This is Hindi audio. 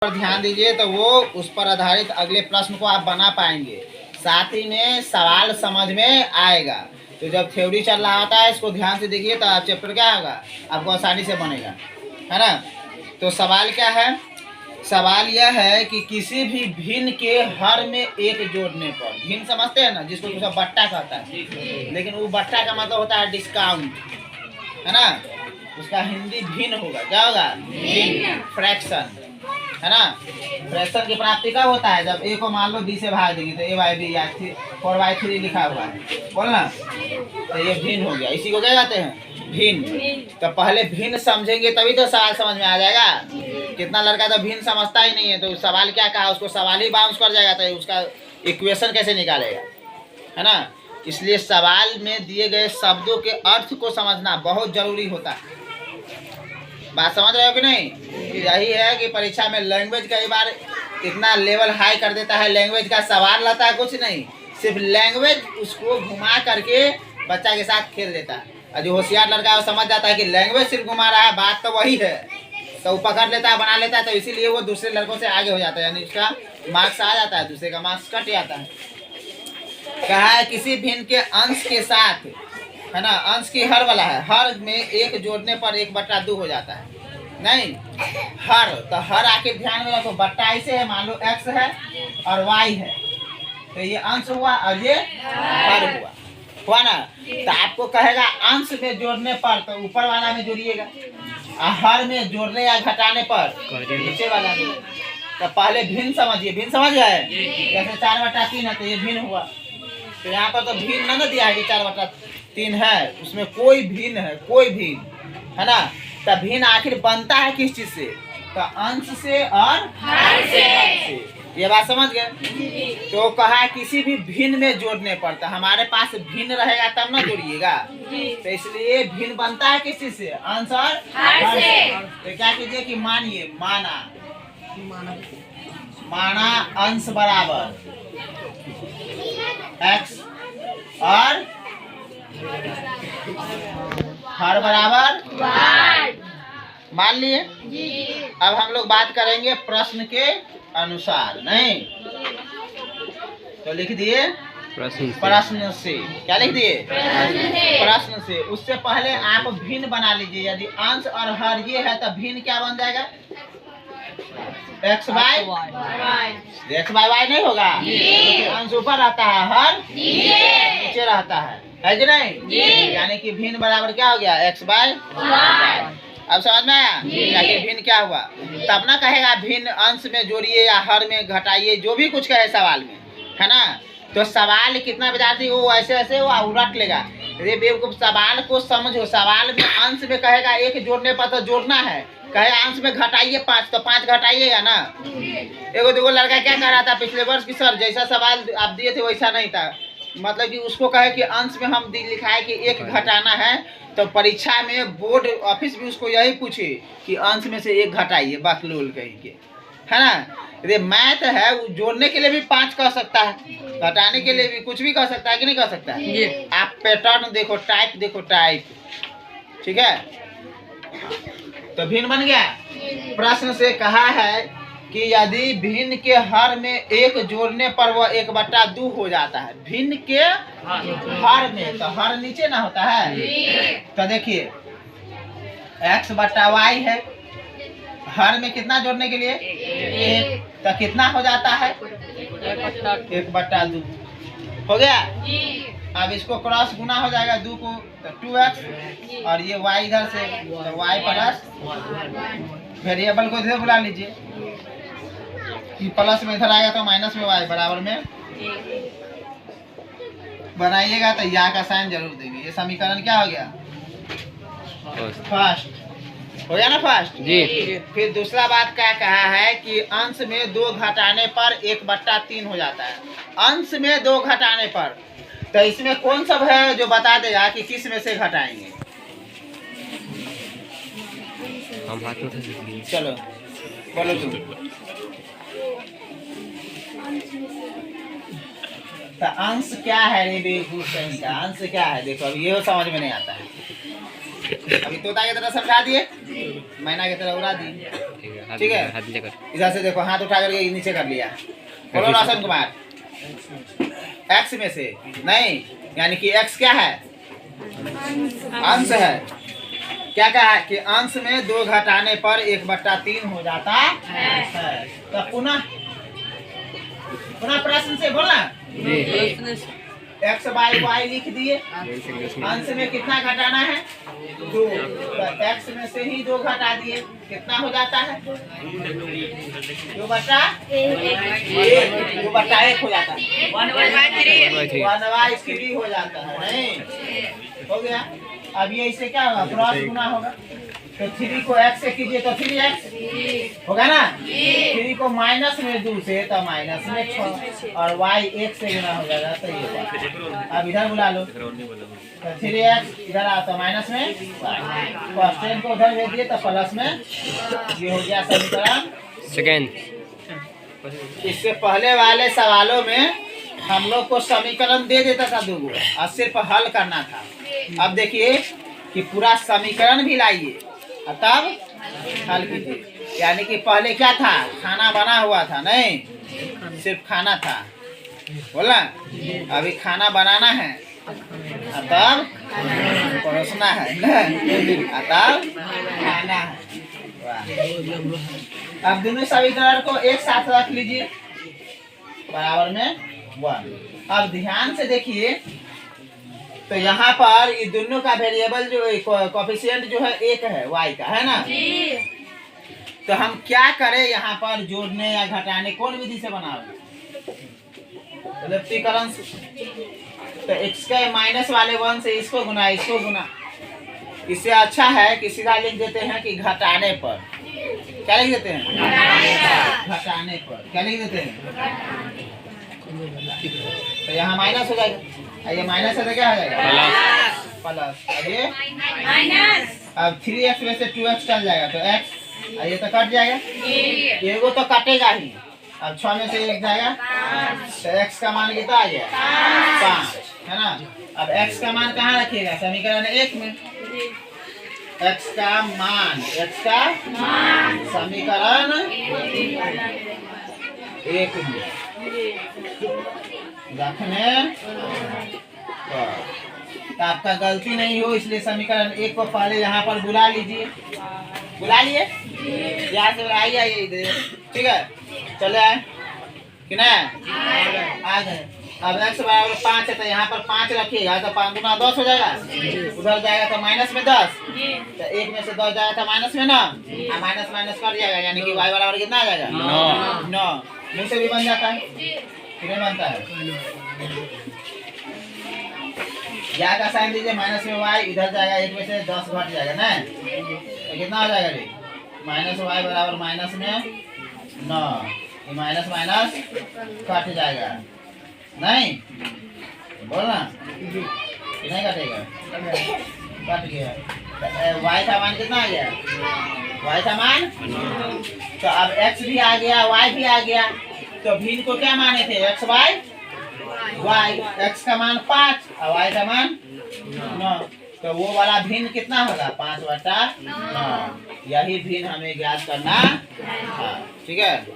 पर ध्यान दीजिए तो वो उस पर आधारित अगले प्रश्न को आप बना पाएंगे, साथ ही में सवाल समझ में आएगा। तो जब थ्योरी चल रहा होता है इसको ध्यान से देखिए तो आप चैप्टर क्या होगा आपको आसानी से बनेगा, है ना। तो सवाल क्या है, सवाल यह है कि किसी भी भिन्न के हर में एक जोड़ने पर, भिन्न समझते हैं ना जिसको दूसरा बट्टा कहता है, लेकिन वो बट्टा का मतलब होता है डिस्काउंट, है ना। उसका हिंदी भिन्न होगा, क्या होगा, भिन्न, फ्रैक्शन, है ना। फ्रैक्शन की प्राप्ति कब होता है, जब ए को मान लो बी से भाग देंगे तो ए बाई बी या 4/3 लिखा हुआ है, बोलना। तो ये भिन्न हो गया, इसी को क्या कहते हैं, भिन्न। तो पहले भिन्न समझेंगे तभी तो सवाल समझ में आ जाएगा। कितना लड़का तो भिन्न समझता ही नहीं है, तो सवाल क्या कहा, उसको सवाल ही बाउंस कर जाएगा, तो उसका इक्वेशन कैसे निकालेगा, है ना। इसलिए सवाल में दिए गए शब्दों के अर्थ को समझना बहुत जरूरी होता है। बात समझ रहे हो कि नहीं। यही है कि परीक्षा में लैंग्वेज कई बार इतना लेवल हाई कर देता है, लैंग्वेज का सवाल रहता है कुछ नहीं, सिर्फ लैंग्वेज उसको घुमा करके बच्चा के साथ खेल देता है। और जो होशियार लड़का है वो समझ जाता है कि लैंग्वेज सिर्फ घुमा रहा है, बात तो वही है, तो वो पकड़ लेता है, बना लेता है, तो इसीलिए वो दूसरे लड़कों से आगे हो जाता है, यानी उसका मार्क्स आ जाता है, दूसरे का मार्क्स कट जाता है। कहा है किसी भिन्न के अंश के साथ, है ना, अंश की हर वाला है, हर में एक जोड़ने पर 1/2 हो जाता है। नहीं हर, तो हर आके ध्यान में रखो, बट्टा ऐसे है, मान लो x है और y है, तो ये अंश हुआ और ये हर हुआ ना। तो आपको कहेगा अंश में जोड़ने पर तो ऊपर वाला में जोड़िएगा, और हर में जोड़ने या घटाने पर नीचे वाला में। तो पहले भिन्न समझिए, भिन्न समझ गए, जैसे 4/3 है तो ये भिन्न हुआ। तो यहाँ पर तो भिन्न न दिया है कि 4/3 है, उसमें कोई भिन्न है, कोई भिन्न, है ना। तब भिन्न आखिर बनता है किस चीज से, तो अंश से और हर से। ये बात समझ गए। तो कहा किसी भी भिन्न में जोड़ने पर, तो हमारे पास भिन्न रहेगा तब ना जोड़िएगा, तो इसलिए भिन्न बनता है किस चीज से, अंश और हर से। तो क्या कीजिए कि मानिए, माना अंश बराबर x और हर बराबर y, मान लिए। अब हम लोग बात करेंगे प्रश्न के अनुसार, नहीं तो लिख दिए प्रश्न से, क्या लिख दिए, प्रश्न से। उससे पहले आप भिन्न बना लीजिए, यदि अंश और हर ये है तो भिन्न क्या बन जाएगा, x बाय y नहीं होगा, क्योंकि अंश ऊपर रहता है, हर नीचे रहता है कि नहीं। यानी कि भिन्न बराबर क्या हो गया, x बाय y। अब समझ में आया कि भिन्न क्या हुआ। तब ना कहेगा भिन्न अंश में जोड़िए या हर में घटाइए, जो भी कुछ कहे सवाल में, है ना। तो सवाल कितना विद्यार्थी वो ऐसे ऐसे वो उलट लेगा, अरे बेवकूफ, सवाल को समझो। सवाल में अंश में कहेगा 1 जोड़ने पर तो जोड़ना है, कहे अंश में घटाइए 5 तो 5 घटाइएगा ना। एगो देखो लड़का क्या कर रहा था पिछले वर्ष की, सर जैसा सवाल आप दिए थे वैसा नहीं था, मतलब कि उसको कहे कि अंश में हम लिखा है कि 1 घटाना है, तो परीक्षा में बोर्ड ऑफिस भी उसको यही पूछे कि अंश में से 1 घटाइए, बकलोल कहीं के, है ना। ये मैथ है, वो जोड़ने के लिए भी 5 कह सकता है, घटाने के लिए भी कुछ भी कह सकता है कि नहीं कह सकता है। आप पैटर्न देखो, टाइप देखो, टाइप, ठीक है। तो भिन्न बन गया। प्रश्न से कहा है कि यदि भिन्न के हर में 1 जोड़ने पर वह 1/2 हो जाता है, भिन्न के हर में, तो हर नीचे ना होता है। तो देखिए x/y है, हर में कितना जोड़ने के लिए 1, तो कितना हो जाता है 1/2 हो गया। अब इसको क्रॉस गुना हो जाएगा 2 को, तो 2x, और ये y इधर से तो y प्लस, वेरिएबल को इधर बुला लीजिए, कि प्लस में इधर आएगा तो माइनस में y बराबर में बनाइएगा, तो यहाँ का साइन जरूर देंगे। ये समीकरण क्या हो गया, फर्स्ट हो गया ना, फर्स्ट जी। फिर दूसरा बात क्या कहा है कि अंश में 2 घटाने पर 1/3 हो जाता है, अंश में 2 घटाने पर। तो इसमें कौन सब है जो बता देगा कि किस में से घटाएंगे, हम हाथ में, चलो बोलो तुम। तो अंश क्या है रे बेवकूफ का, अंश क्या है, देखो अब ये समझ में नहीं आता है, अभी तोता की तरह समझा दिए। मैना की तरह उड़ा दी। ठीक है, ठीक हाथ नीचे कर। इधर से देखो, हाथ उठा करके नीचे कर लिया। बोलो रोशन कुमार, एक्स में से नहीं, यानी कि एक्स क्या है? अंश है। क्या कहा है कि अंश में 2 घटाने पर 1/3 हो जाता है। तो पुनः प्रश्न से बोलना, एक्स बाई वाई लिख दिए, अंश में कितना घटाना है? 2। तो एक्स में से ही 2 घटा दिए, कितना हो जाता है? 2/1 हो जाता है। 1/3 हो जाता है। नहीं हो गया। अब ये इससे क्या होगा? क्रॉस गुना होगा। तो 3 को x से कीजिए तो 3x होगा ना। 3 को माइनस में 2 से तो माइनस में 6 और y 1 से गुना हो जाएगा। तो ये बात अब इधर बुला लो, तो 3x इधर आओ तो माइनस में, कॉन्स्टेंट को उधर भेज दिए तो प्लस में। ये हो गया समीकरण सेकेंड। इससे पहले वाले सवालों में हम लोग को समीकरण दे देता था 2 और सिर्फ हल करना था। अब देखिए कि पूरा समीकरण भी लाइए और तब हल कीजिए। यानी कि पहले क्या था? खाना बना हुआ था, नहीं सिर्फ खाना था, बोला। अभी खाना बनाना है और तब परोसना है, और तब खाना है। अब दोनों समीकरण को एक साथ रख लीजिए, बराबर में 1। अब ध्यान से देखिए, तो यहाँ पर ये दोनों का वेरिएबल जो कोएफिशिएंट जो है 1 है, y का, है ना। तो हम क्या करें यहाँ पर? जोड़ने या घटाने कौन विधि से बनाओगे? लफ्टीकरण से। तो x के माइनस वाले 1 से इसको गुना, इसको गुना। इससे अच्छा है कि सीधा लिख देते हैं कि घटाने पर। क्या लिख देते हैं? घटाने पर। क्या लिख देते हैं? तो यहाँ माइनस हो जाएगा, ये माइनस है तो क्या हो जाएगा? प्लस। अब ये माइनस। अब 3x में से 2x चल जाएगा तो x, ये तो कट जाएगा, ये वो तो कटेगा ही। अब 6 में से 1 जाएगा तो x का मान कितना आ गया? 5, है ना। अब x का मान कहाँ रखिएगा? समीकरण 1 में। x का मान समीकरण 1 में रखने तो आपका गलती नहीं हो, इसलिए समीकरण 1 को पहले यहाँ पर बुला लीजिए। बुला लिए, यहाँ से आइए इधर, ठीक है। चले आए कि नहीं? आ गए। अब x बराबर 5 है तो यहाँ पर 5 रखिएगा तो 5 गुना 10 हो जाएगा। उधर जाएगा तो माइनस में 10, तो 1 में से 10 जाएगा तो माइनस में 9, और माइनस माइनस कर जाएगा, यानी कि y बराबर कितना आ जाएगा? 9। मुँह से भी बन जाता है, कितने बनता है? या का साइन दीजिए, माइनस में y, इधर जाएगा 1 में से 10 घट जाएगा ना, तो कितना हो जाएगा रे? माइनस y बराबर माइनस में 9, ये माइनस माइनस कट जाएगा, नहीं बोलना कि नहीं कटेगा? कट गया। y का मान कितना आ गया? y का मान, तो अब x भी आ गया, y भी आ गया, तो भिन्न को क्या माने थे? x y, x का मान 5 और y का मान 9, तो वो वाला भिन्न कितना होगा? 5/9। यही भिन्न हमें ज्ञात करना है, ठीक है।